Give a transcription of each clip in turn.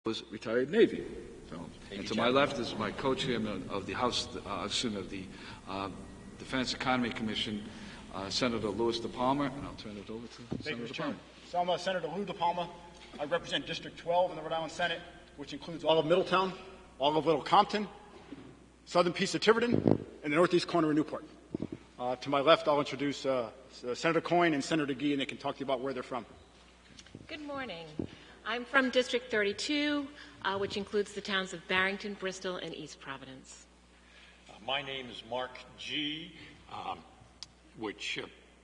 was retired Navy. So, and to my left is my co-chairman of the House, of the Defense Economy Commission, Senator Louis DiPalma, and I'll turn it over to Senator DiPalma. So I'm Senator Louis DiPalma. I represent District 12 in the Rhode Island Senate, which includes all of Middletown, all of Little Compton, southern piece of Tiverton, and the northeast corner of Newport. To my left, I'll introduce Senator Coyne and Senator Gee, and they can talk to you about where they're from. Good morning. I'm from District 32, which includes the towns of Barrington, Bristol, and East Providence. My name is Mark G., which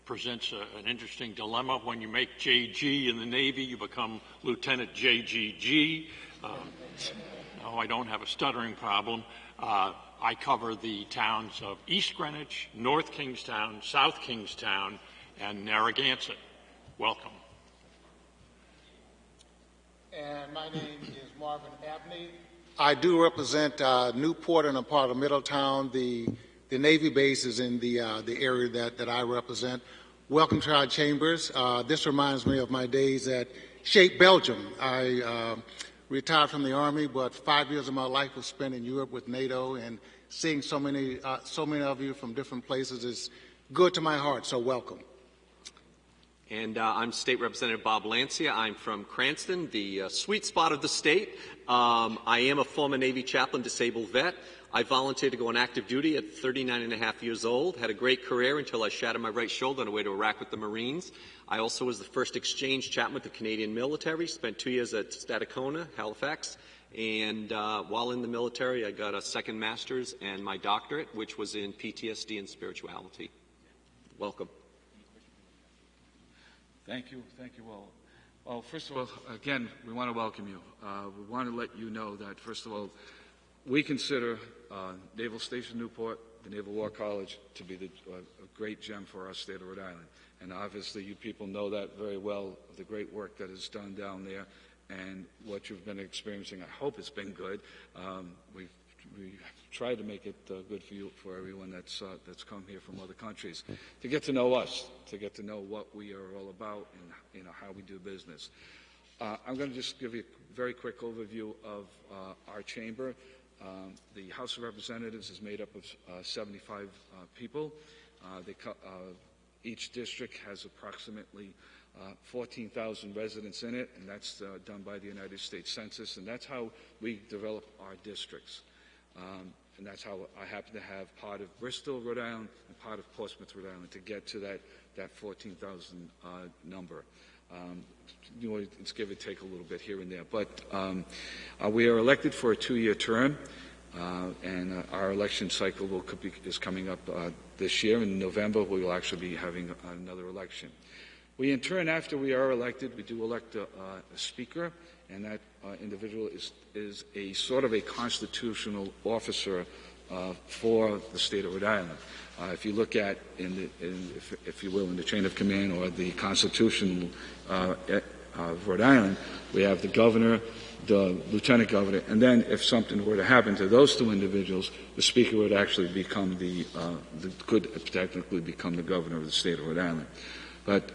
presents an interesting dilemma. When you make JG in the Navy, you become Lieutenant JGG. No, I don't have a stuttering problem. I cover the towns of East Greenwich, North Kingstown, South Kingstown, and Narragansett. Welcome. And my name is Marvin Abney. I do represent Newport and a part of Middletown. The Navy base is in the area that I represent. Welcome to our chambers. This reminds me of my days at Shape, Belgium. I retired from the Army, but 5 years of my life was spent in Europe with NATO, and seeing so many of you from different places is good to my heart, so welcome. And I'm State Representative Bob Lancia. I'm from Cranston, the sweet spot of the state. I am a former Navy chaplain, disabled vet. I volunteered to go on active duty at 39 and a half years old. Had a great career until I shattered my right shoulder on the way to Iraq with the Marines. I also was the first exchange chaplain with the Canadian military. Spent 2 years at Stadacona, Halifax. And while in the military, I got a second master's and my doctorate, which was in PTSD and spirituality. Welcome. Thank you all. Well, first of all, again, we want to welcome you. We want to let you know that, first of all, we consider Naval Station Newport, the Naval War College, to be a great gem for our state of Rhode Island. And obviously you people know that very well, the great work that is done down there and what you've been experiencing. I hope it's been good. We've tried to make it good for you, for everyone that's come here from other countries, to get to know us, to get to know what we are all about and how we do business. I'm going to just give you a very quick overview of our chamber. The House of Representatives is made up of 75 people. Each district has approximately 14,000 residents in it, and that's done by the United States Census, and that's how we develop our districts. And that's how I happen to have part of Bristol, Rhode Island, and part of Portsmouth, Rhode Island, to get to that 14,000 number. It's give or take a little bit here and there. But we are elected for a 2-year term, and our election cycle is coming up this year. In November, we will actually be having another election. We, in turn, after we are elected, we do elect a speaker, and that individual is a sort of a constitutional officer for the state of Rhode Island. If you look at, if you will, in the chain of command or the Constitution of Rhode Island, we have the governor, the lieutenant governor, and then if something were to happen to those two individuals, the speaker would actually become could technically become the governor of the state of Rhode Island. But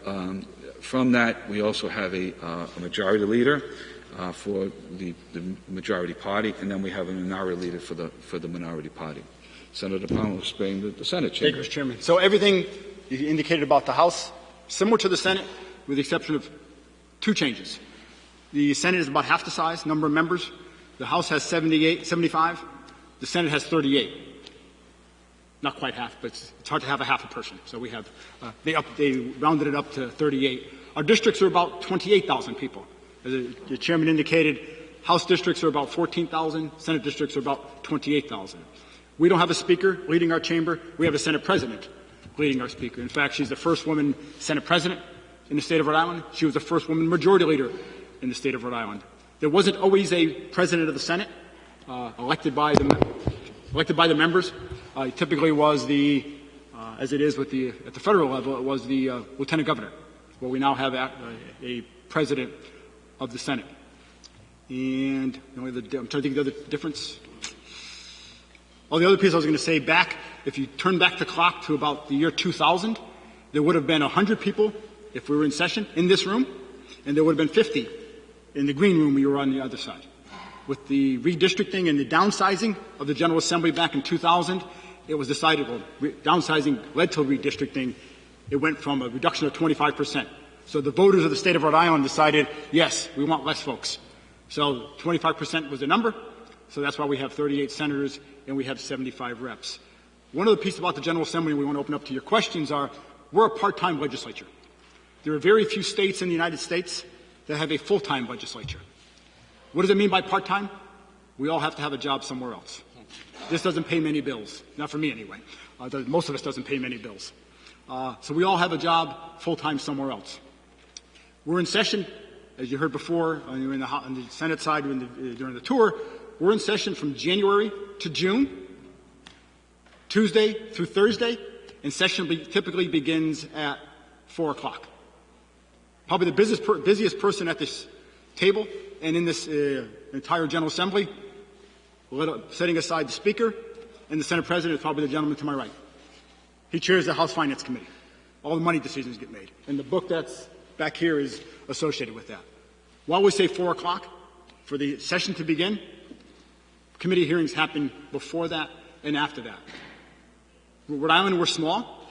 from that, we also have a majority leader for the majority party, and then we have a minority leader for the minority party. Senator DiPalma will explain the Senate chamber. Thank you, Mr. Chairman. So everything you indicated about the House, similar to the Senate, with the exception of 2 changes. The Senate is about half the size, number of members. The House has 75. The Senate has 38. Not quite half, but it's hard to have a half a person. So we have, they rounded it up to 38. Our districts are about 28,000 people. As the chairman indicated, House districts are about 14,000, Senate districts are about 28,000. We don't have a speaker leading our chamber. We have a Senate president leading our speaker. In fact, she's the first woman Senate president in the state of Rhode Island. She was the first woman majority leader in the state of Rhode Island. There wasn't always a president of the Senate elected by the members. It typically was as it is at the federal level, it was the lieutenant governor, where we now have a president of the Senate. And I'm trying to think of the other difference. The other piece I was going to say, if you turn back the clock to about the year 2000, there would have been 100 people, if we were in session, in this room, and there would have been 50 in the green room. We were on the other side. with the redistricting and the downsizing of the General Assembly back in 2000, it was decided, well, downsizing led to redistricting. It went from a reduction of 25%. So the voters of the state of Rhode Island decided, yes, we want less folks. So 25% was the number. So that's why we have 38 senators and we have 75 reps. One of the pieces about the General Assembly we want to open up to your questions are, we're a part-time legislature. There are very few states in the United States that have a full-time legislature. What does it mean by part-time? We all have to have a job somewhere else. This doesn't pay many bills. Not for me anyway. Most of us doesn't pay many bills. So we all have a job full-time somewhere else. We're in session, as you heard before, on the Senate side during the tour. We're in session from January to June, Tuesday through Thursday, and session typically begins at 4 o'clock. Probably the busiest person at this table and in this entire General Assembly, setting aside the Speaker and the Senate President, is probably the gentleman to my right. He chairs the House Finance Committee. All the money decisions get made. And the book that's back here is associated with that. Why we say 4 o'clock? For the session to begin. Committee hearings happen before that and after that. Rhode Island, we're small.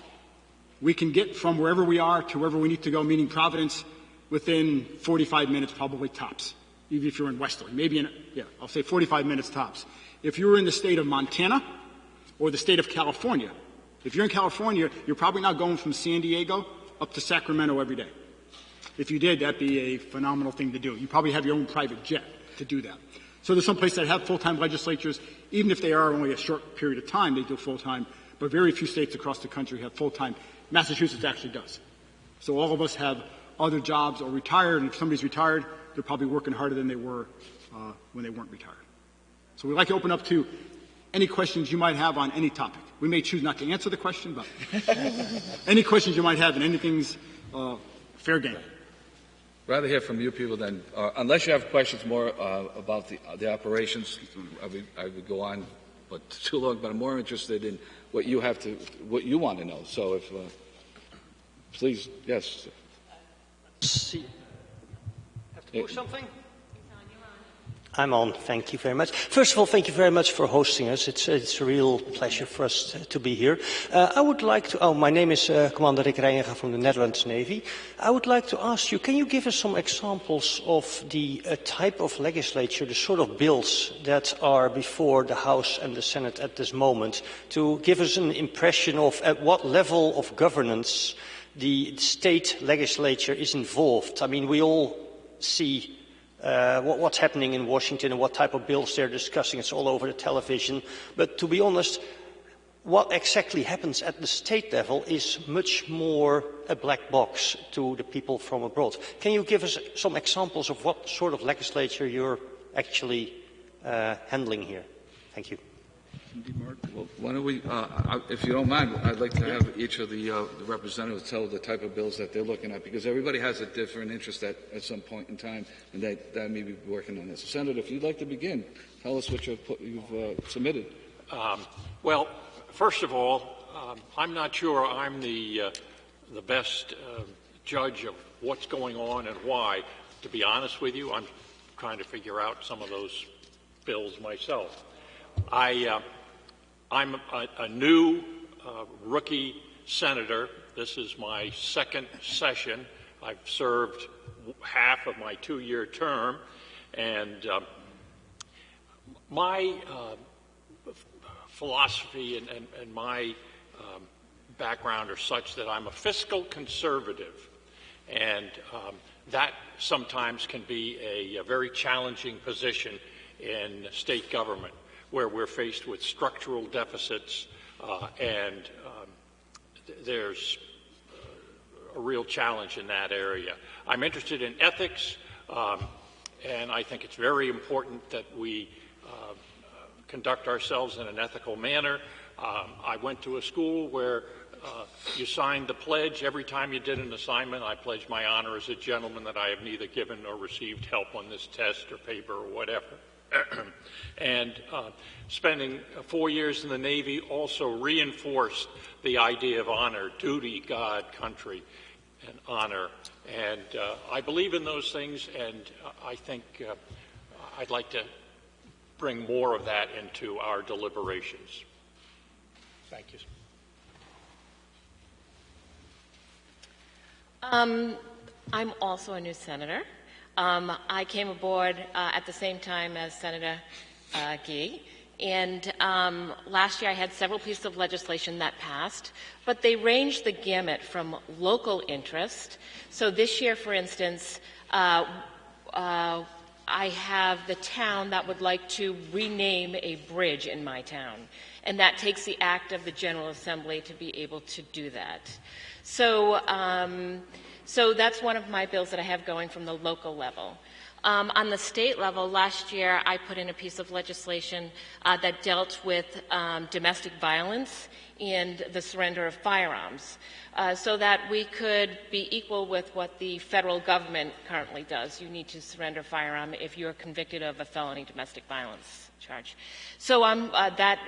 We can get from wherever we are to wherever we need to go, meaning Providence, within 45 minutes, probably tops. Even if you're in Westerly. I'll say 45 minutes tops. If you were in the state of Montana or the state of California, if you're in California, you're probably not going from San Diego up to Sacramento every day. If you did, that'd be a phenomenal thing to do. You probably have your own private jet to do that. So there's some places that have full-time legislatures. Even if they are only a short period of time, they do full-time. But very few states across the country have full-time. Massachusetts actually does. So all of us have other jobs or retired, and if somebody's retired, they're probably working harder than they were when they weren't retired. So we'd like to open up to any questions you might have on any topic. We may choose not to answer the question, but any questions you might have, and anything's fair game. Rather hear from you people than, unless you have questions more about the operations, I would go on, but too long. But I'm more interested in what you want to know. So if, please, yes. See, have to push something? I'm on. Thank you very much. First of all, thank you very much for hosting us. It's a real pleasure for us to be here. I would like to, my name is Commander Agraja from the Netherlands Navy. I would like to ask you, can you give us some examples of the type of legislature, the sort of bills that are before the House and the Senate at this moment, to give us an impression of at what level of governance the state legislature is involved? I mean, we all see what's happening in Washington and what type of bills they're discussing. It's all over the television. But to be honest, what exactly happens at the state level is much more a black box to the people from abroad. Can you give us some examples of what sort of legislature you're actually handling here? Thank you. Well, why don't we, if you don't mind, I'd like to have each of the representatives tell the type of bills that they're looking at, because everybody has a different interest at some point in time, and that may be working on this. Senator, if you'd like to begin, tell us what you've submitted. Well, first of all, I'm not sure I'm the best judge of what's going on and why. To be honest with you, I'm trying to figure out some of those bills myself. I'm a new rookie senator. This is my second session. I've served half of my 2-year term, and my philosophy and my background are such that I'm a fiscal conservative, and that sometimes can be a very challenging position in state government, where we're faced with structural deficits and there's a real challenge in that area. I'm interested in ethics, and I think it's very important that we conduct ourselves in an ethical manner. I went to a school where you signed the pledge. Every time you did an assignment, I pledged my honor as a gentleman that I have neither given nor received help on this test or paper or whatever. And spending 4 years in the Navy also reinforced the idea of honor, duty, God, country, and honor. And I believe in those things, and I think I'd like to bring more of that into our deliberations. Thank you. I'm also a new senator. I came aboard at the same time as Senator Guy, and last year I had several pieces of legislation that passed, but they ranged the gamut from local interest. So this year, for instance, I have the town that would like to rename a bridge in my town, and that takes the act of the General Assembly to be able to do that. So, so that's one of my bills that I have going from the local level. On the state level, last year I put in a piece of legislation that dealt with domestic violence and the surrender of firearms, so that we could be equal with what the federal government currently does. You need to surrender a firearm if you're convicted of a felony domestic violence charge. So that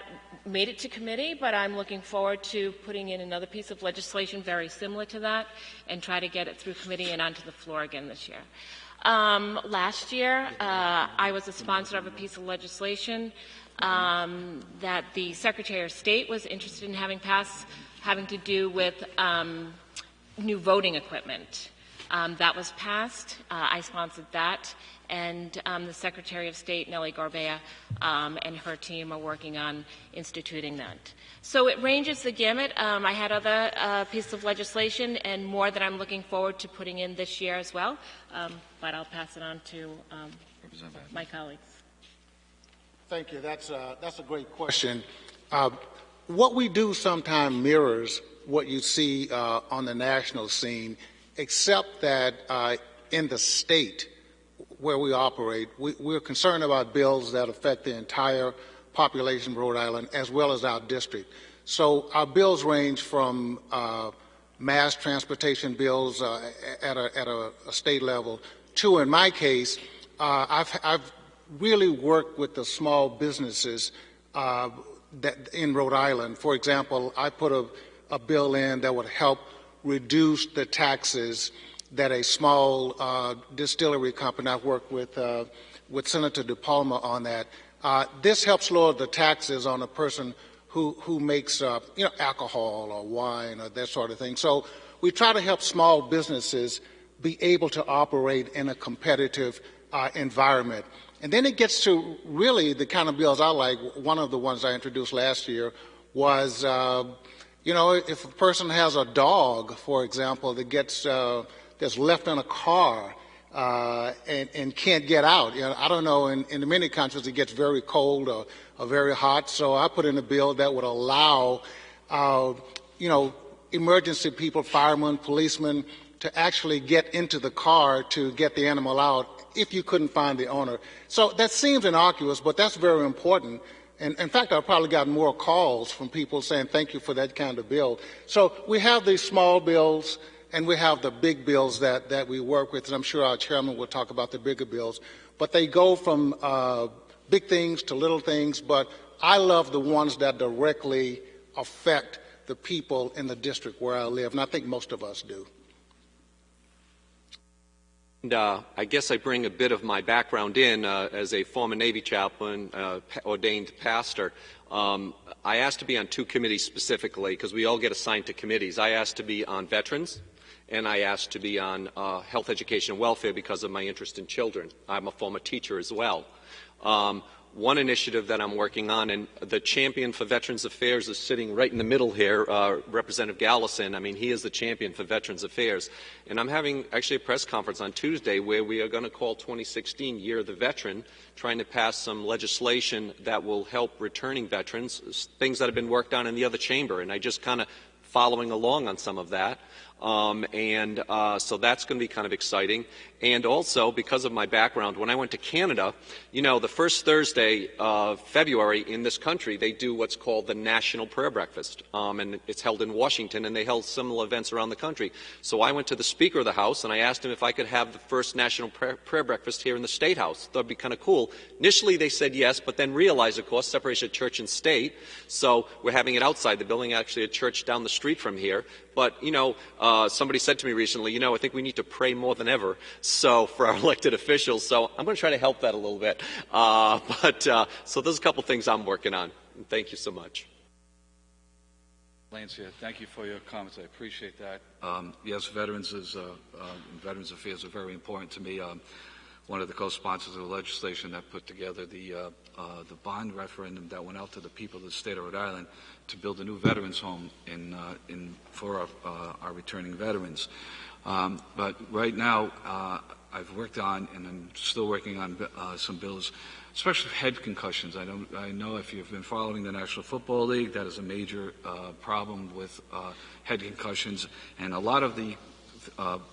made it to committee, but I'm looking forward to putting in another piece of legislation very similar to that and try to get it through committee and onto the floor again this year. Last year, I was a sponsor of a piece of legislation that the Secretary of State was interested in having passed, having to do with new voting equipment. That was passed. I sponsored that. And the Secretary of State, Nellie Gorbea, and her team are working on instituting that. So it ranges the gamut. I had other pieces of legislation and more that I'm looking forward to putting in this year as well, but I'll pass it on to my colleagues. Thank you. That's a great question. What we do sometimes mirrors what you see on the national scene, except that in the state where we operate, we're concerned about bills that affect the entire population of Rhode Island as well as our district. So our bills range from mass transportation bills at a state level to, in my case, I've really worked with the small businesses that in Rhode Island. For example, I put a bill in that would help reduce the taxes that a small distillery company, I've worked with Senator DiPalma on that. This helps lower the taxes on a person who makes alcohol or wine or that sort of thing. So we try to help small businesses be able to operate in a competitive environment. And then it gets to really the kind of bills I like. One of the ones I introduced last year was, if a person has a dog, for example, that gets that's left in a car and can't get out. I don't know, in many countries it gets very cold or very hot, so I put in a bill that would allow, emergency people, firemen, policemen, to actually get into the car to get the animal out if you couldn't find the owner. So that seems innocuous, but that's very important. And in fact, I've probably gotten more calls from people saying thank you for that kind of bill. So we have these small bills, and we have the big bills that we work with, and I'm sure our chairman will talk about the bigger bills. But they go from big things to little things, but I love the ones that directly affect the people in the district where I live, and I think most of us do. And I guess I bring a bit of my background in as a former Navy chaplain, ordained pastor. I asked to be on two committees specifically because we all get assigned to committees. I asked to be on veterans, and I asked to be on health, education, and welfare because of my interest in children. I'm a former teacher as well. One initiative that I'm working on, and the champion for Veterans Affairs is sitting right in the middle here, Representative Gallison. I mean, he is the champion for Veterans Affairs. And I'm having actually a press conference on Tuesday where we are going to call 2016 Year of the Veteran, trying to pass some legislation that will help returning veterans, things that have been worked on in the other chamber. And I just kind of following along on some of that. So that's going to be kind of exciting. And also, because of my background, when I went to Canada, the first Thursday of February in this country, they do what's called the National Prayer Breakfast. And it's held in Washington, and they held similar events around the country. So I went to the Speaker of the House, and I asked him if I could have the first National Prayer Breakfast here in the State House. That would be kind of cool. Initially, they said yes, but then realized, of course, separation of church and state. So we're having it outside the building, actually a church down the street from here. But, somebody said to me recently, I think we need to pray more than ever for our elected officials. So I'm going to try to help that a little bit. So there's a couple things I'm working on. And thank you so much. Lancia, thank you for your comments. I appreciate that. Yes, Veterans Affairs are very important to me. One of the co-sponsors of the legislation that put together the bond referendum that went out to the people of the state of Rhode Island to build a new veterans home for our returning veterans. But right now, I've worked on, and I'm still working on some bills, especially head concussions. I know if you've been following the National Football League, that is a major problem with head concussions, and a lot of the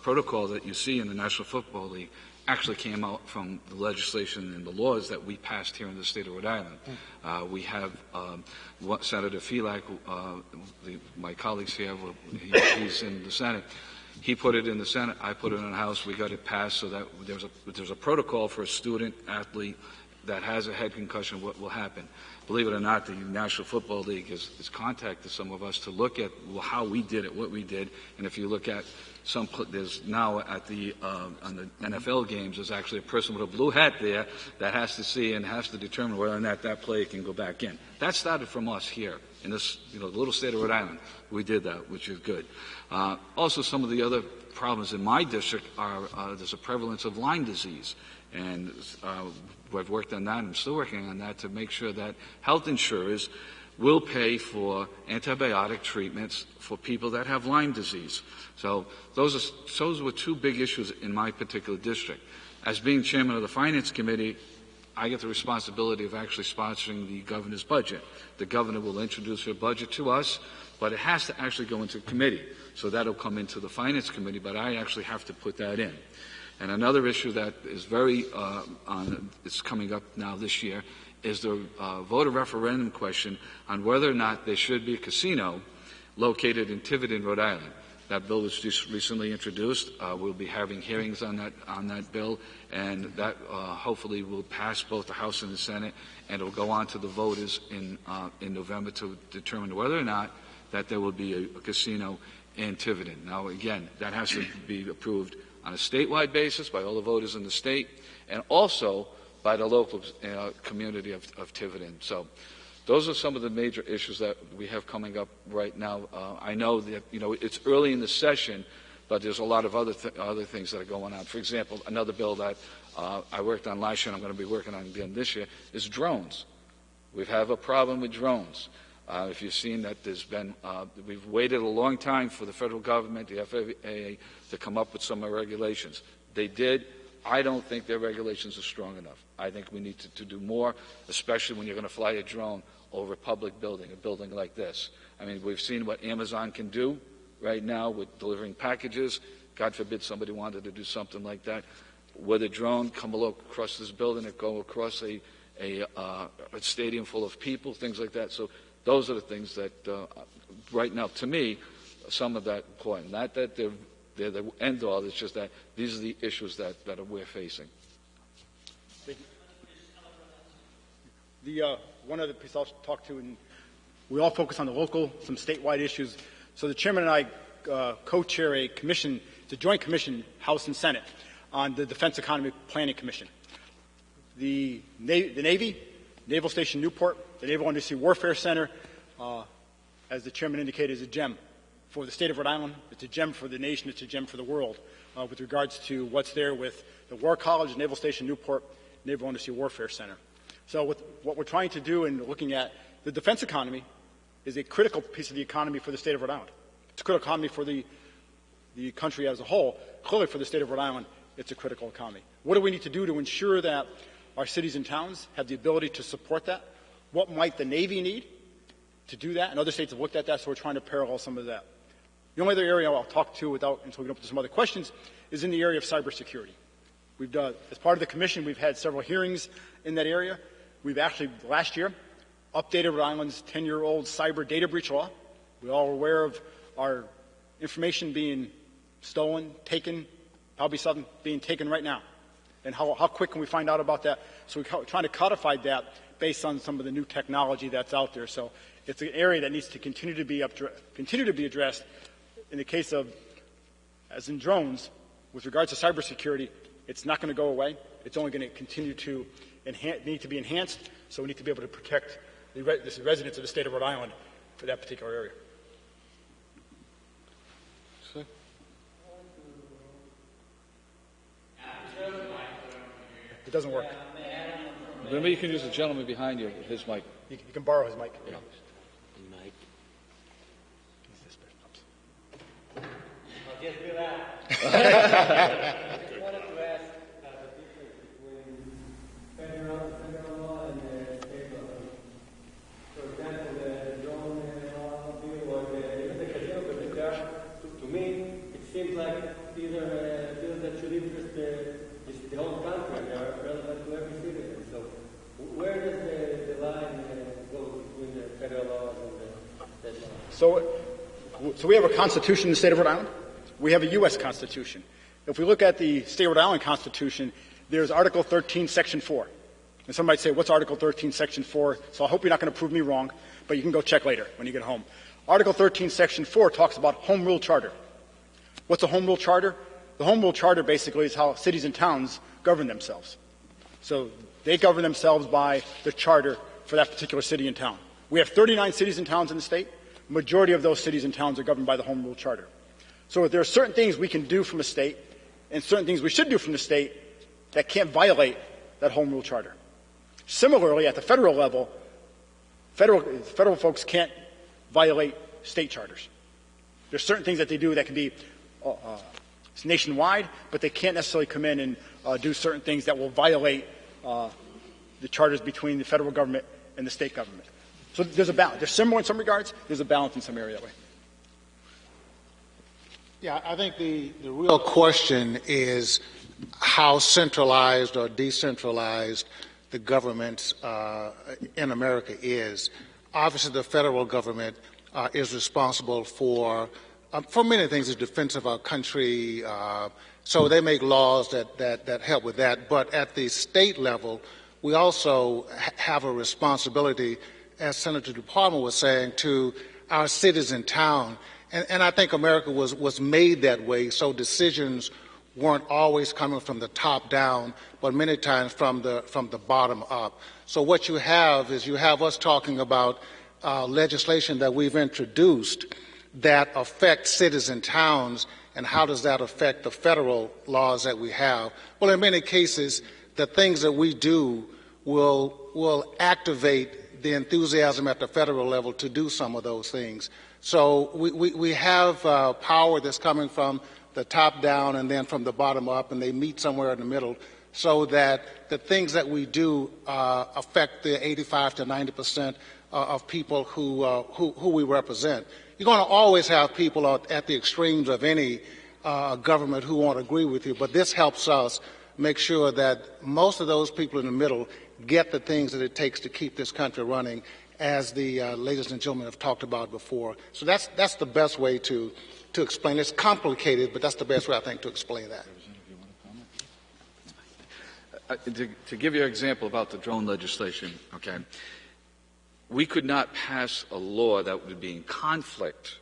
protocol that you see in the National Football League actually came out from the legislation and the laws that we passed here in the state of Rhode Island. We have Senator Filak, my colleagues here, he's in the Senate. He put it in the Senate, I put it in the House, we got it passed so that there's a protocol for a student athlete that has a head concussion, what will happen. Believe it or not, the National Football League has contacted some of us to look at how we did it, what we did, and if you look at there's now at on the NFL games, there's actually a person with a blue hat there that has to see and has to determine whether or not that play can go back in. That started from us here in this, the little state of Rhode Island. We did that, which is good. Also, some of the other problems in my district are there's a prevalence of Lyme disease, and I've worked on that. I'm still working on that to make sure that health insurers will pay for antibiotic treatments for people that have Lyme disease. So those were two big issues in my particular district. As being chairman of the Finance Committee, I get the responsibility of actually sponsoring the governor's budget. The governor will introduce her budget to us, but it has to actually go into committee. So that'll come into the Finance Committee, but I actually have to put that in. And another issue that is it's coming up now this year is the voter referendum question on whether or not there should be a casino located in Tiverton, Rhode Island. That bill was just recently introduced. We'll be having hearings on that bill, and that hopefully will pass both the House and the Senate, and it will go on to the voters in November to determine whether or not that there will be a casino in Tiverton. Now, again, that has to be approved on a statewide basis by all the voters in the state, and also by the local community of Tiverton. So those are some of the major issues that we have coming up right now. I know that it's early in the session, but there's a lot of other things that are going on. For example, another bill that I worked on last year and I'm going to be working on again this year is drones. We have a problem with drones. If you've seen that we've waited a long time for the federal government, the FAA, to come up with some regulations. They did. I don't think their regulations are strong enough. I think we need to do more, especially when you're going to fly a drone over a public building, a building like this. I mean, we've seen what Amazon can do right now with delivering packages. God forbid somebody wanted to do something like that. With a drone, come across this building and go across a stadium full of people, things like that. So those are the things that, right now, to me, some of that important. Not that they're the end all, it's just that these are the issues that we're facing. Thank you. One other piece I'll talk to, and we all focus on the local, some statewide issues. So the chairman and I co-chair a commission, it's a joint commission, House and Senate, on the Defense Economy Planning Commission. The Navy, Naval Station Newport, the Naval Undersea Warfare Center, as the chairman indicated, is a gem for the state of Rhode Island. It's a gem for the nation. It's a gem for the world with regards to what's there with the War College, Naval Station Newport, Naval Undersea Warfare Center. So what we're trying to do in looking at the defense economy is a critical piece of the economy for the state of Rhode Island. It's a critical economy for the country as a whole. Clearly for the state of Rhode Island, it's a critical economy. What do we need to do to ensure that our cities and towns have the ability to support that? What might the Navy need to do that? And other states have looked at that, so we're trying to parallel some of that. The only other area I'll talk to until we get up to some other questions is in the area of cybersecurity. We've done, as part of the commission, we've had several hearings in that area. We've actually, last year, updated Rhode Island's 10-year-old cyber data breach law. We're all aware of our information being stolen, taken, probably something being taken right now. And how quick can we find out about that? So we're trying to codify that based on some of the new technology that's out there. So it's an area that needs to continue to be addressed. In the case of as in drones, with regards to cybersecurity, it's not going to go away. It's only going to continue to need to be enhanced, so we need to be able to protect the residents of the state of Rhode Island for that particular area. It doesn't work. Maybe you can use the gentleman behind you, his mic. You can borrow his mic. Yeah. I'll just do that. I just wanted to ask the difference between federal law and state law. For example, the drone law bill or even the casino bill, to me, it seems like these are bills that should interest the whole country and they are relevant to every citizen. So where does the line go between the federal laws and the state laws? So we have a constitution in the state of Rhode Island. We have a U.S. Constitution. If we look at the State of Rhode Island Constitution, there's Article 13, Section 4. And somebody might say, what's Article 13, Section 4? So I hope you're not going to prove me wrong, but you can go check later when you get home. Article 13, Section 4 talks about Home Rule Charter. What's a Home Rule Charter? The Home Rule Charter basically is how cities and towns govern themselves. So they govern themselves by the charter for that particular city and town. We have 39 cities and towns in the state. The majority of those cities and towns are governed by the Home Rule Charter. So there are certain things we can do from a state and certain things we should do from the state that can't violate that Home Rule Charter. Similarly, at the federal level, federal folks can't violate state charters. There's certain things that they do that can be nationwide, but they can't necessarily come in and do certain things that will violate the charters between the federal government and the state government. So there's a balance. They're similar in some regards. There's a balance in some area that way. Yeah, I think the real question is how centralized or decentralized the government in America is. Obviously, the federal government is responsible for many things, the defense of our country. So they make laws that help with that. But at the state level, we also have a responsibility, as Senator DiPalma was saying, to our cities and town. And I think America was made that way, so decisions weren't always coming from the top down, but many times from the bottom up. So what you have is you have us talking about legislation that we've introduced that affects cities and towns, and how does that affect the federal laws that we have? Well, in many cases, the things that we do will activate the enthusiasm at the federal level to do some of those things. So we have power that's coming from the top down and then from the bottom up, and they meet somewhere in the middle, so that the things that we do affect the 85 to 90% of people who we represent. You're going to always have people at the extremes of any government who won't agree with you, but this helps us make sure that most of those people in the middle get the things that it takes to keep this country running, as the ladies and gentlemen have talked about before. So that's the best way to explain it. It's complicated, but that's the best way, I think, to explain that. To give you an example about the drone legislation, okay, we could not pass a law that would be in conflict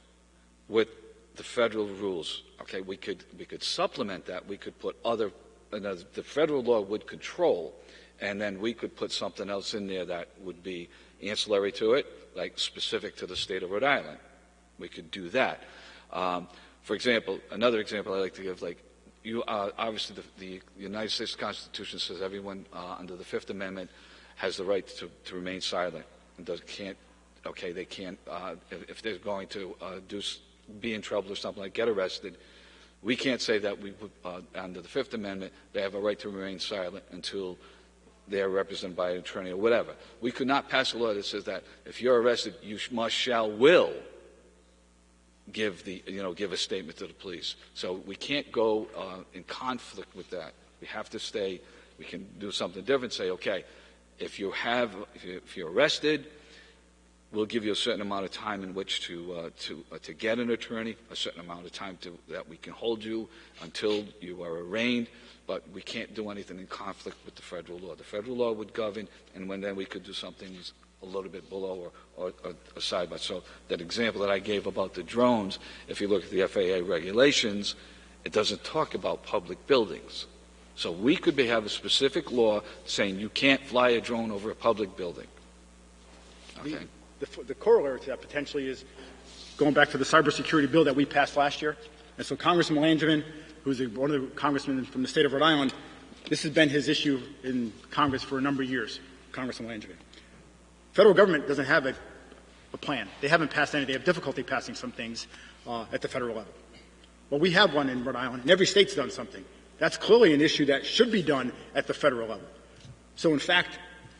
with the federal rules. Okay, we could supplement that. We could put the federal law would control, and then we could put something else in there that would be ancillary to it, like specific to the state of Rhode Island. We could do that. For example, another example I like to give, like, obviously the United States Constitution says everyone under the Fifth Amendment has the right to remain silent. And they can't, if they're going to be in trouble or something, like get arrested, we can't say that under the Fifth Amendment they have a right to remain silent until they are represented by an attorney or whatever. We could not pass a law that says that if you're arrested, you will give a statement to the police. So we can't go in conflict with that. We have to stay. We can do something different. Say, okay, if you're arrested, we'll give you a certain amount of time in which to get an attorney, a certain amount of time that we can hold you until you are arraigned. But we can't do anything in conflict with the federal law. The federal law would govern, and then we could do something a little bit below or aside. But so that example that I gave about the drones, if you look at the FAA regulations, It doesn't talk about public buildings. So we could have a specific law saying you can't fly a drone over a public building. Okay. The corollary to that potentially is going back to the cybersecurity bill that we passed last year. And so Congressman Langevin, who's one of the congressmen from the state of Rhode Island, this has been his issue in Congress for a number of years, Congressman Langevin. Federal government doesn't have a plan. They haven't passed any. They have difficulty passing some things at the federal level. Well, we have one in Rhode Island, and every state's done something. That's clearly an issue that should be done at the federal level. So, in fact,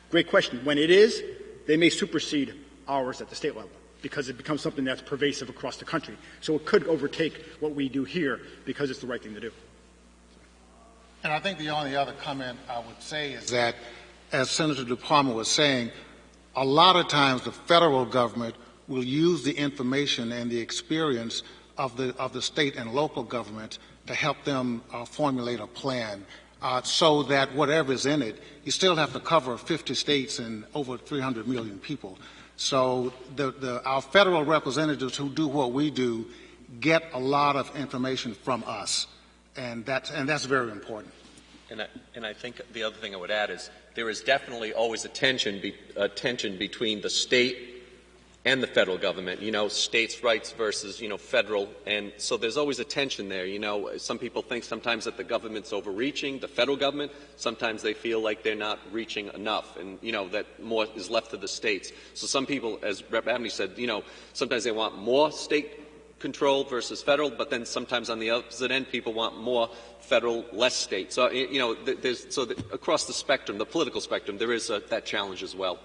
great question. When it is, they may supersede ours at the state level because it becomes something that's pervasive across the country. So it could overtake what we do here because it's the right thing to do. And I think the only other comment I would say is that, as Senator DiPalma was saying, a lot of times the federal government will use the information and the experience of the state and local governments to help them formulate a plan so that whatever is in it, you still have to cover 50 states and over 300 million people. So our federal representatives who do what we do get a lot of information from us, and that's very important. And I think the other thing I would add is there is definitely always a tension between the state and the federal government, states' rights versus, federal. And so there's always a tension there. Some people think sometimes that the government's overreaching, the federal government. Sometimes they feel like they're not reaching enough and, that more is left to the states. So some people, as Rep. Abney said, sometimes they want more state control versus federal, but then sometimes on the opposite end, people want more federal, less state. So, across the spectrum, the political spectrum, there is that challenge as well.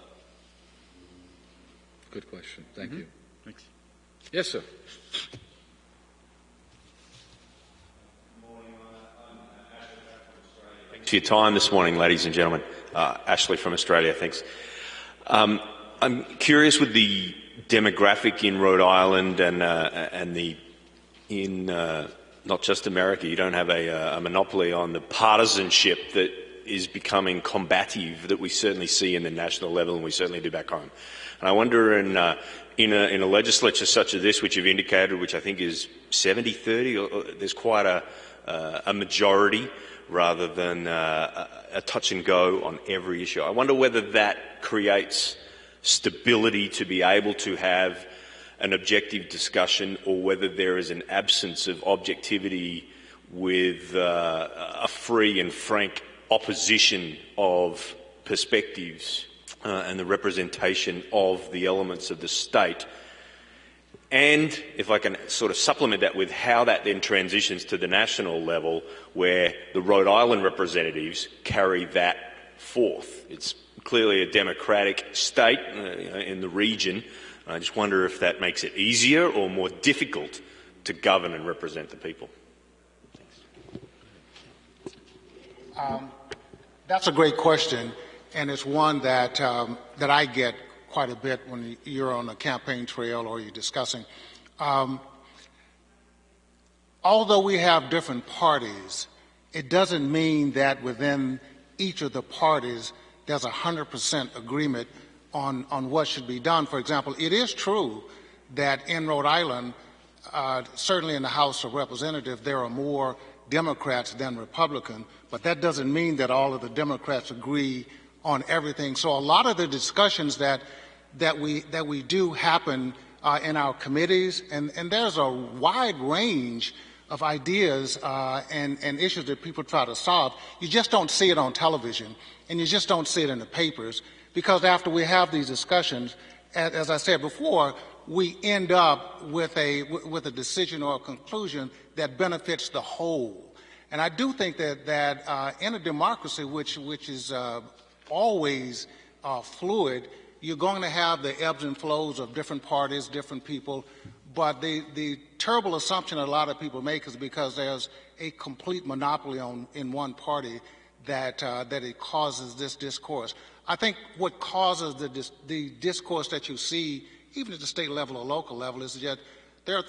Good question. Thank you. Thanks. Yes, sir. Thanks for your time this morning, ladies and gentlemen. Ashley from Australia, thanks. I'm curious with the demographic in Rhode Island and not just America. You don't have a monopoly on the partisanship that is becoming combative that we certainly see in the national level and we certainly do back home. And I wonder in a legislature such as this, which you've indicated, which I think is 70-30, there's quite a majority rather than a touch and go on every issue. I wonder whether that creates stability to be able to have an objective discussion or whether there is an absence of objectivity with a free and frank opposition of perspectives and the representation of the elements of the state. And if I can sort of supplement that with how that then transitions to the national level where the Rhode Island representatives carry that forth. It's clearly a democratic state in the region. I just wonder if that makes it easier or more difficult to govern and represent the people. That's a great question, and it's one that I get quite a bit when you're on a campaign trail or you're discussing. Although we have different parties, it doesn't mean that within each of the parties there's 100% agreement on what should be done. For example, it is true that in Rhode Island, certainly in the House of Representatives, there are more Democrats than Republicans, but that doesn't mean that all of the Democrats agree on everything. So a lot of the discussions that we do happen in our committees, and there's a wide range of ideas and issues that people try to solve. You just don't see it on television, and you just don't see it in the papers, because after we have these discussions, as I said before, we end up with a decision or a conclusion that benefits the whole. And I do think that in a democracy which is always fluid, you're going to have the ebbs and flows of different parties, different people. But the terrible assumption a lot of people make is because there's a complete monopoly in one party that it causes this discourse. I think what causes the discourse that you see, even at the state level or local level, is that there are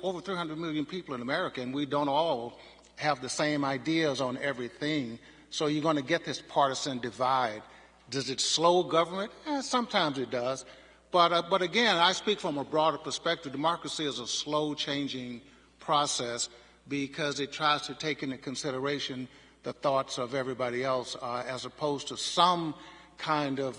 over 300 million people in America, and we don't all have the same ideas on everything. So you're going to get this partisan divide. Does it slow government? Sometimes it does. But again, I speak from a broader perspective. Democracy is a slow-changing process because it tries to take into consideration the thoughts of everybody else, as opposed to some kind of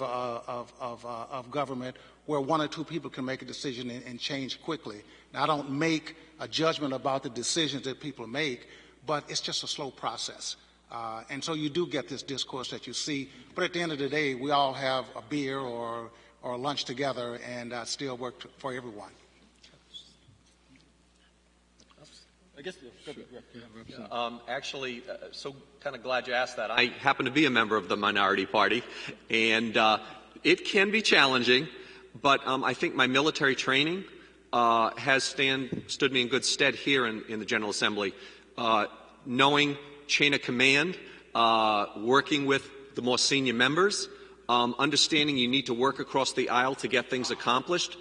government where one or two people can make a decision and change quickly. Now, I don't make a judgment about the decisions that people make, but it's just a slow process. And so you do get this discourse that you see, but at the end of the day, we all have a beer or lunch together and still work for everyone. I guess. Actually, so kind of glad you asked that. I happen to be a member of the minority party, and it can be challenging, but I think my military training has stood me in good stead here in the General Assembly, knowing chain of command, working with the more senior members, understanding you need to work across the aisle to get things accomplished,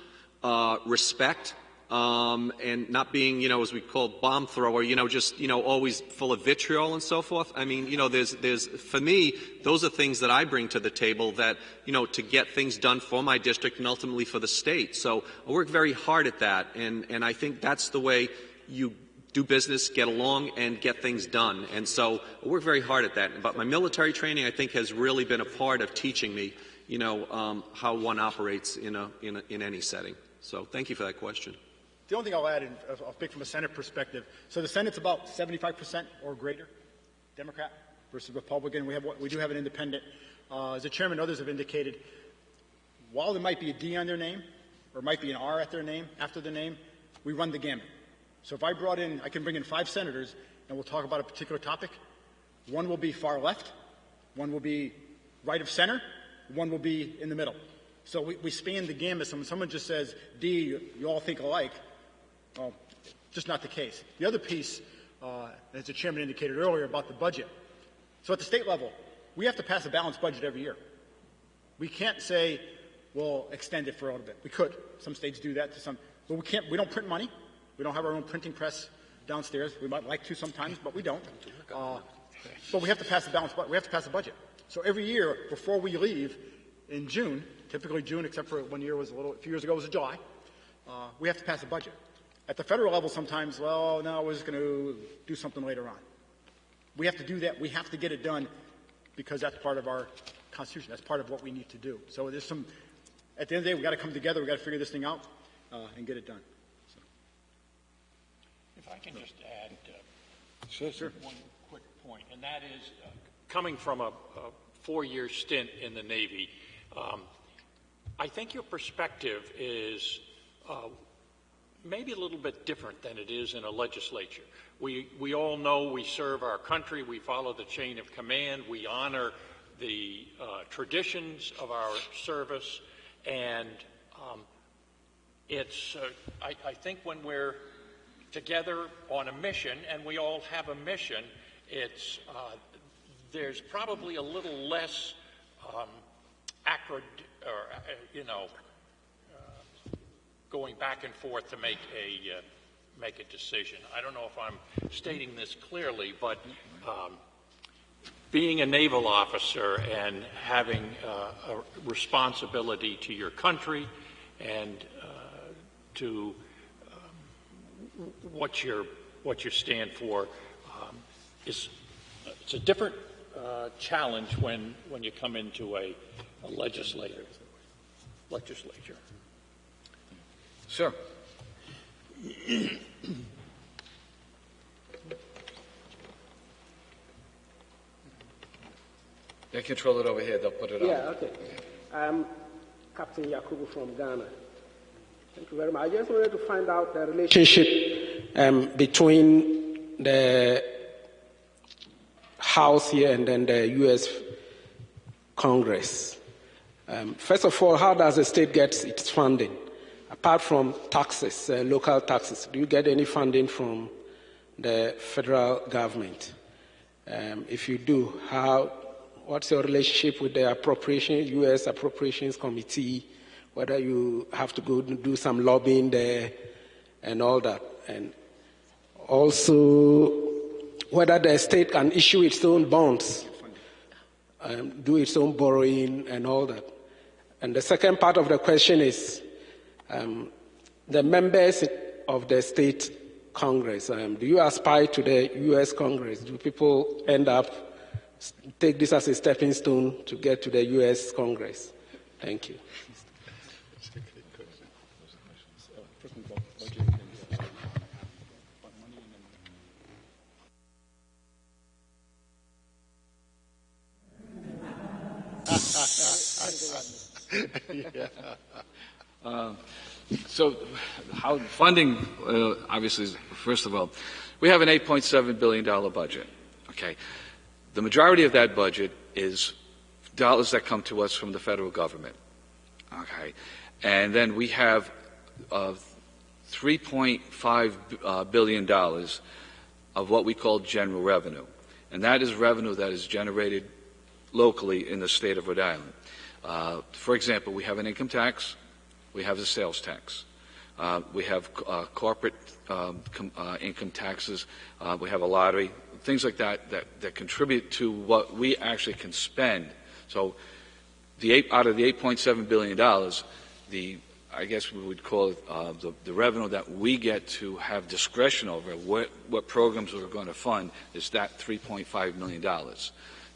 respect, and not being, as we call bomb thrower, just, always full of vitriol and so forth. I mean, there's, for me, those are things that I bring to the table that, to get things done for my district and ultimately for the state. So I work very hard at that, and I think that's the way you do business, get along, and get things done. And so I work very hard at that. But my military training, I think, has really been a part of teaching me, how one operates in any setting. So thank you for that question. The only thing I'll add, I'll speak from a Senate perspective. So the Senate's about 75% or greater Democrat versus Republican. We do have an independent. As the chairman and others have indicated, while there might be a D on their name or might be an R at their name, after their name, we run the gamut. So if I can bring in 5 senators and we'll talk about a particular topic. One will be far left, one will be right of center, one will be in the middle. So we span the gamut. So when someone just says, D, you all think alike, well, just not the case. The other piece, as the chairman indicated earlier, about the budget. So at the state level, we have to pass a balanced budget every year. We can't say, we'll extend it for a little bit. We could. Some states do that to some, but we can't. We don't print money. We don't have our own printing press downstairs. We might like to sometimes, but we don't. But we have to pass a balanced budget. We have to pass a budget. So every year, before we leave in June, typically June, except for one year a few years ago was July, we have to pass a budget. At the federal level, sometimes, well, no, we're just going to do something later on. We have to do that. We have to get it done because that's part of our Constitution. That's part of what we need to do. So there's some, at the end of the day, we've got to come together. We've got to figure this thing out and get it done. So. If I can just add one quick point, and that is coming from a 4-year stint in the Navy, I think your perspective is maybe a little bit different than it is in a legislature. We all know we serve our country, we follow the chain of command, we honor the traditions of our service, and I think when we're together on a mission, and we all have a mission, there's probably a little less going back and forth to make a decision. I don't know if I'm stating this clearly, but being a naval officer and having a responsibility to your country and to what you stand for it's a different challenge when you come into a legislature. Sir. They control it over here. They'll put it on. Yeah, okay. I'm Captain Yakubu from Ghana. Thank you very much. I just wanted to find out the relationship between the House here and then the U.S. Congress. First of all, how does the state get its funding? Apart from taxes, local taxes, do you get any funding from the federal government? If you do, what's your relationship with the U.S. Appropriations Committee, whether you have to go do some lobbying there and all that? And also, whether the state can issue its own bonds, do its own borrowing and all that. And the second part of the question is, the members of the state Congress? Do you aspire to the U.S. Congress? Do people end up take this as a stepping stone to get to the U.S. Congress? Thank you. So how funding, obviously, first of all, we have an $8.7 billion budget, okay? The majority of that budget is dollars that come to us from the federal government, okay? And then we have $3.5 billion of what we call general revenue. And that is revenue that is generated locally in the state of Rhode Island. For example, we have an income tax, we have the sales tax, we have corporate income taxes, we have a lottery, things like that contribute to what we actually can spend. So out of the $8.7 billion, I guess we would call it the revenue that we get to have discretion over what programs we're going to fund is that $3.5 million.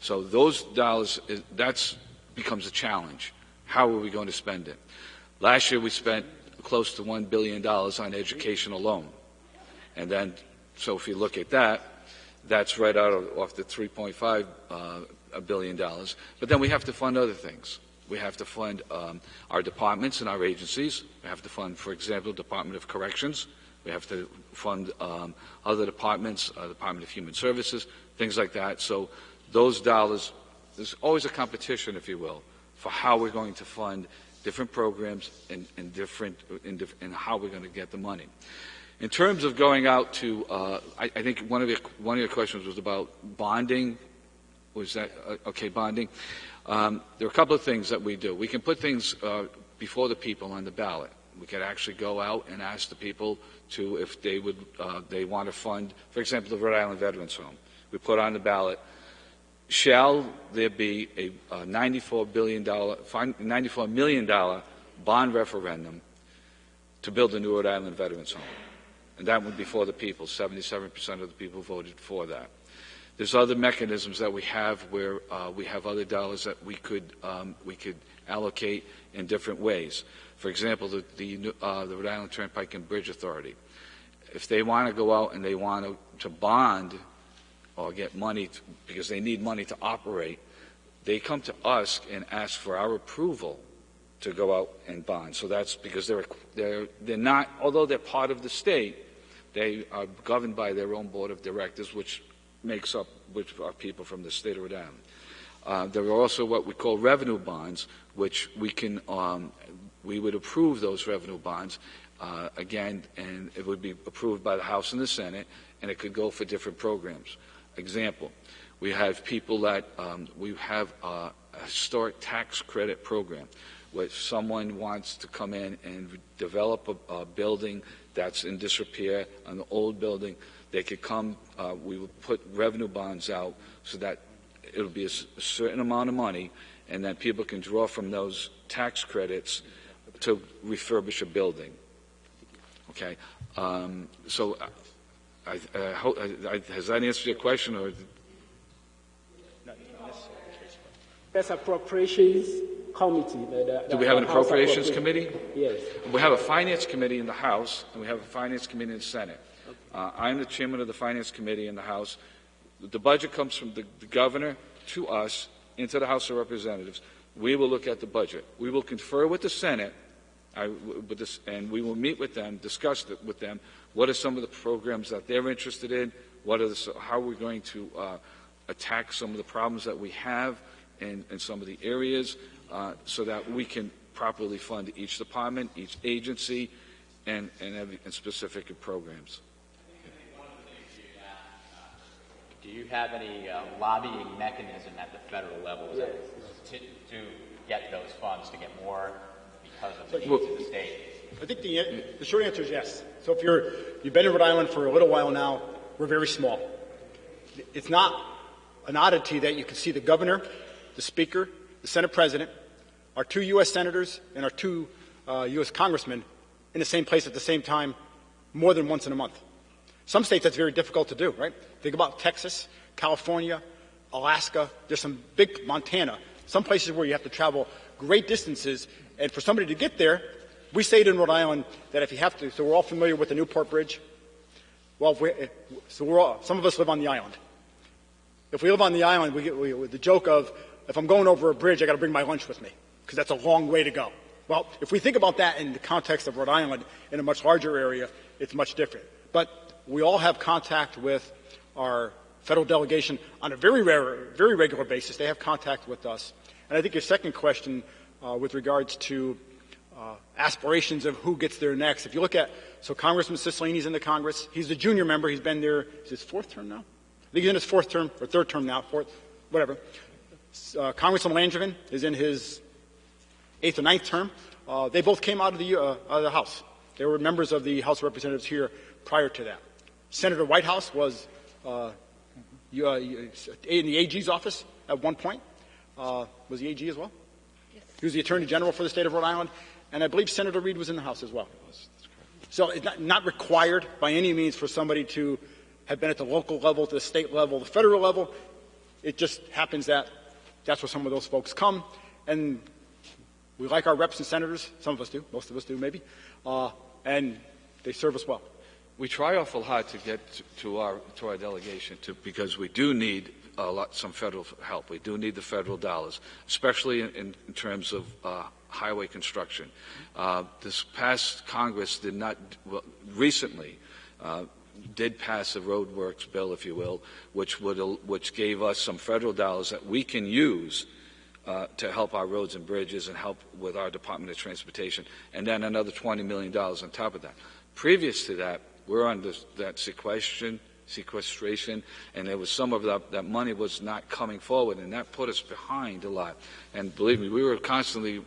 So those dollars, that becomes a challenge. How are we going to spend it? Last year we spent close to $1 billion on education alone. And then, so if you look at that, that's right off the $3.5 billion. But then we have to fund other things. We have to fund our departments and our agencies. We have to fund, for example, Department of Corrections. We have to fund other departments, Department of Human Services, things like that. So those dollars, there's always a competition, if you will, for how we're going to fund different programs and how we're going to get the money. In terms of going out to, I think one of your questions was about bonding. Was that okay? Bonding. There are a couple of things that we do. We can put things before the people on the ballot. We could actually go out and ask the people to, if they would, they want to fund, for example, the Rhode Island Veterans Home. We put on the ballot, shall there be a $94 million bond referendum to build a new Rhode Island Veterans Home? And that would be for the people. 77% of the people voted for that. There's other mechanisms that we have where we have other dollars that we could allocate in different ways. For example, the Rhode Island Turnpike and Bridge Authority. If they want to go out and they want to bond or get money because they need money to operate, they come to us and ask for our approval to go out and bond. So that's because they're not, although they're part of the state, they are governed by their own board of directors, which are people from the state of Rhode Island. There are also what we call revenue bonds, which we would approve those revenue bonds again, and it would be approved by the House and the Senate, and it could go for different programs. Example, we have people that we have a historic tax credit program where someone wants to come in and develop a building that's in disrepair, an old building. They could come, we would put revenue bonds out so that it'll be a certain amount of money, and then people can draw from those tax credits to refurbish a building. Okay, so I hope, has that answered your question? Or? There's appropriations committee. Do we have an appropriations committee? Yes. We have a finance committee in the House, and we have a finance committee in the Senate. I'm the chairman of the Finance Committee in the House. The budget comes from the governor to us into the House of Representatives. We will look at the budget. We will confer with the Senate, and we will meet with them, discuss with them what are some of the programs that they're interested in, how we're going to attack some of the problems that we have in some of the areas so that we can properly fund each department, each agency, and specific programs. Do you have any lobbying mechanism at the federal level to get those funds, to get more because of the needs of the state? I think the short answer is yes. So if you've been in Rhode Island for a little while now, we're very small. It's not an oddity that you can see the governor, the speaker, the Senate president, our 2 U.S. senators, and our 2 U.S. congressmen in the same place at the same time more than once in a month. Some states that's very difficult to do, right? Think about Texas, California, Alaska, there's some big Montana, some places where you have to travel great distances, and for somebody to get there, we say it in Rhode Island that if you have to, so we're all familiar with the Newport Bridge. Well, some of us live on the island. If we live on the island, we get with the joke of, if I'm going over a bridge, I got to bring my lunch with me, because that's a long way to go. Well, if we think about that in the context of Rhode Island, in a much larger area, it's much different. But we all have contact with our federal delegation on a very regular basis. They have contact with us. And I think your second question with regards to aspirations of who gets there next. If you look at, so Congressman Cicilline's in the Congress. He's the junior member. He's been there, is his fourth term now? I think he's in his fourth term, or third term now, fourth, whatever. Congressman Langevin is in his eighth or ninth term. They both came out of the House. They were members of the House of Representatives here prior to that. Senator Whitehouse was in the AG's office at one point. Was he AG as well? Yes. He was the Attorney General for the state of Rhode Island. And I believe Senator Reed was in the House as well. So it's not required by any means for somebody to have been at the local level, to the state level, the federal level. It just happens that that's where some of those folks come. And we like our reps and senators. Some of us do. Most of us do, maybe. And they serve us well. We try awful hard to get to our delegation because we do need some federal help. We do need the federal dollars, especially in terms of highway construction. This past Congress recently did pass a roadworks bill, if you will, which gave us some federal dollars that we can use to help our roads and bridges and help with our Department of Transportation, and then another $20 million on top of that. Previous to that, we're under that sequestration, and there was some of that money was not coming forward, and that put us behind a lot. And believe me, we were constantly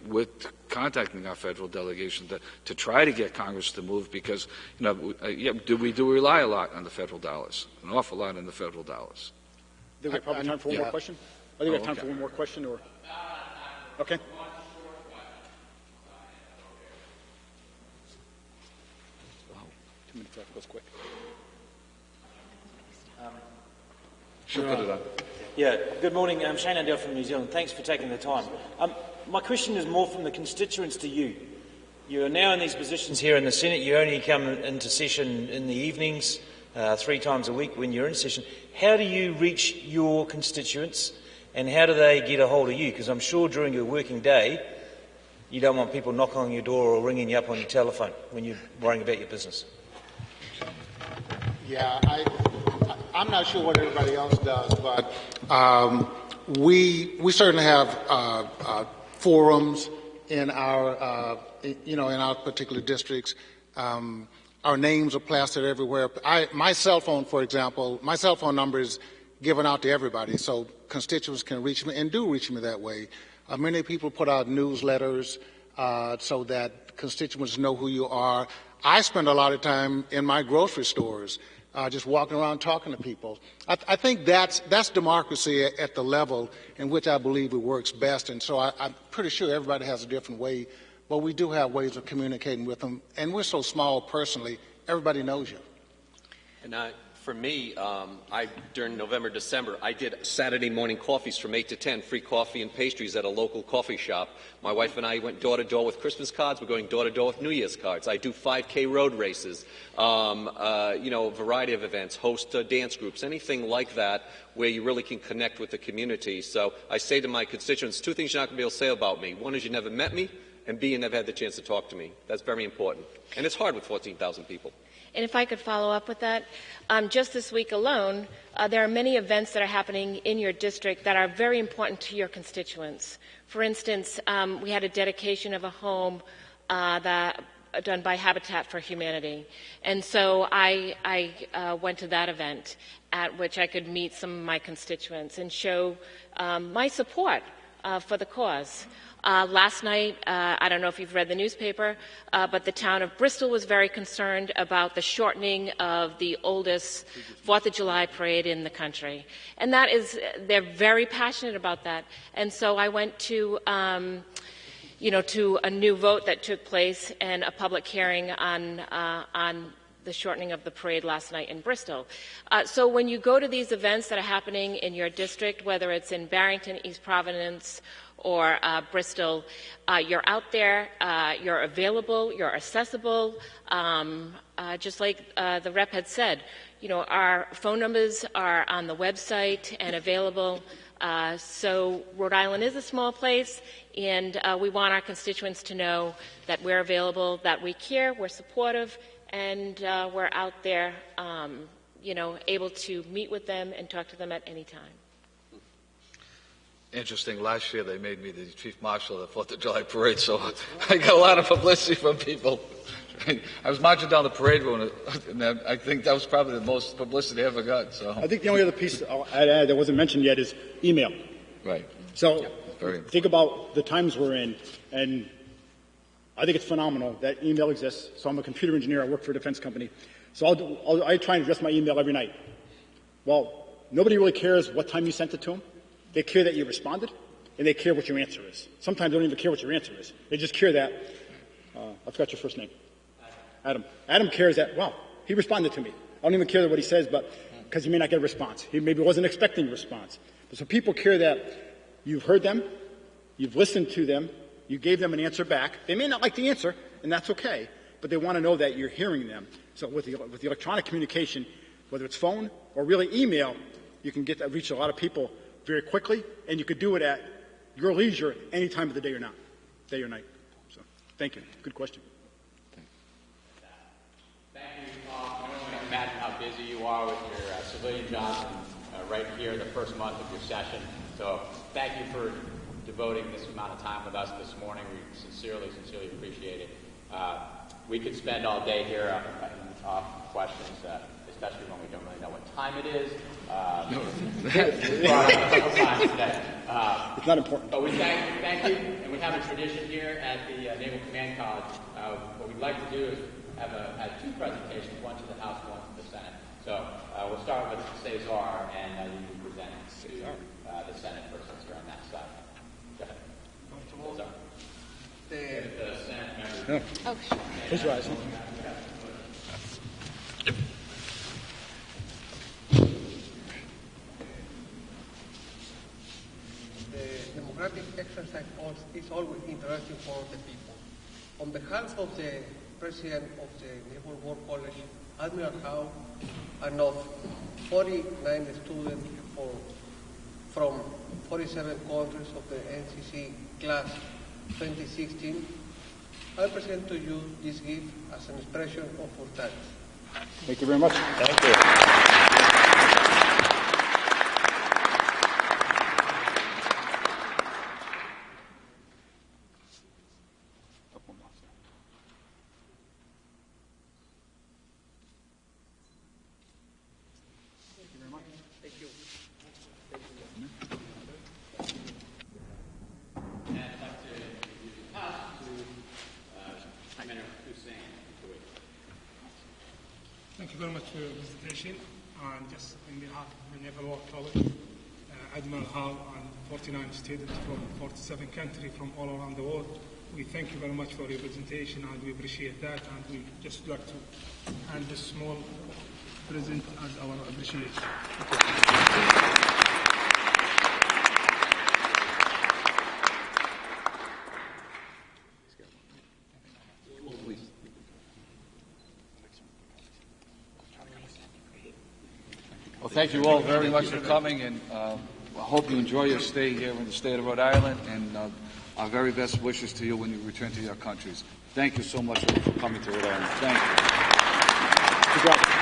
contacting our federal delegation to try to get Congress to move because, we do rely a lot on the federal dollars, an awful lot on the federal dollars. I think we have probably time for one more question. I think we have time for one more question, or okay. That goes quick. She'll put it on. Yeah, good morning. I'm Shane Andell from New Zealand. Thanks for taking the time. My question is more from the constituents to you. You are now in these positions here in the Senate. You only come into session in the evenings, 3 times a week when you're in session. How do you reach your constituents and how do they get a hold of you? Because I'm sure during your working day, you don't want people knocking on your door or ringing you up on your telephone when you're worrying about your business. Yeah, I'm not sure what everybody else does, but we certainly have forums in our in our particular districts. Our names are plastered everywhere. My cell phone, for example, my cell phone number is given out to everybody, so constituents can reach me and do reach me that way. Many people put out newsletters so that constituents know who you are. I spend a lot of time in my grocery stores. Just walking around talking to people. I think that's democracy at the level in which I believe it works best. And so I'm pretty sure everybody has a different way, but we do have ways of communicating with them. And we're so small personally, everybody knows you. And for me, during November, December, I did Saturday morning coffees from 8 to 10, free coffee and pastries at a local coffee shop. My wife and I went door to door with Christmas cards. We're going door to door with New Year's cards. I do 5K road races, a variety of events, host dance groups, anything like that where you really can connect with the community. So I say to my constituents, 2 things you're not going to be able to say about me. One is you never met me, and B, you never had the chance to talk to me. That's very important. And it's hard with 14,000 people. And if I could follow up with that, just this week alone, there are many events that are happening in your district that are very important to your constituents. For instance, we had a dedication of a home done by Habitat for Humanity. And so I went to that event at which I could meet some of my constituents and show my support for the cause. Last night, I don't know if you've read the newspaper, but the town of Bristol was very concerned about the shortening of the oldest 4th of July parade in the country. And they're very passionate about that. And so I went to to a new vote that took place and a public hearing on the shortening of the parade last night in Bristol. So when you go to these events that are happening in your district, whether it's in Barrington, East Providence, or Bristol, you're out there, you're available, you're accessible. Just like the rep had said, you know, our phone numbers are on the website and available. So Rhode Island is a small place, and we want our constituents to know that we're available, that we care, we're supportive, and we're out there, you know, able to meet with them and talk to them at any time. Interesting, last year they made me the Chief Marshal of the 4th of July Parade, so I got a lot of publicity from people. I was marching down the parade route, and I think that was probably the most publicity I ever got. So I think the only other piece I'd add that wasn't mentioned yet is email. Right. So think about the times we're in, and I think it's phenomenal that email exists. So I'm a computer engineer. I work for a defense company. So I try and address my email every night. Well, nobody really cares what time you sent it to them. They care that you responded, and they care what your answer is. Sometimes they don't even care what your answer is. They just care that, I forgot your first name. Adam. Adam cares that, wow, he responded to me. I don't even care what he says, but because he may not get a response. He maybe wasn't expecting a response. But so people care that you've heard them, you've listened to them, you gave them an answer back. They may not like the answer, and that's okay, but they want to know that you're hearing them. So with the electronic communication, whether it's phone or really email, you can reach a lot of people very quickly, and you could do it at your leisure any time of the day or night. So, thank you. Good question. Thank you. I don't want to imagine how busy you are with your civilian jobs right here the first month of your session. So, thank you for devoting this amount of time with us this morning. We sincerely appreciate it. We could spend all day here on questions, especially when we don't really know what time it is. It's not important. But we thank you, and we have a tradition here at the Naval Command College. What we'd like to do is have two presentations, one to the House, one to the Senate. So we'll start with Cesar, and you can present to the Senate first. Let's go on that side. Go ahead. Cesar. The Senate member. Yeah. Oh, sure. Please rise. The democratic exercise is always interesting for the people. On behalf of the President of the Naval War College, Admiral Howe, and of 49 students from 47 countries of the NCC class 2016, I present to you this gift as an expression of our thanks. Thank you very much. Thank you. Thank you very much for your presentation. And just on behalf of the Naval War College, Admiral Howe and 49 students from 47 countries from all around the world, we thank you very much for your presentation, and we appreciate that. And we just like to hand this small present as our appreciation. Well, thank you all very much for coming, and I hope you enjoy your stay here in the state of Rhode Island, and our very best wishes to you when you return to your countries. Thank you so much for coming to Rhode Island. Thank you.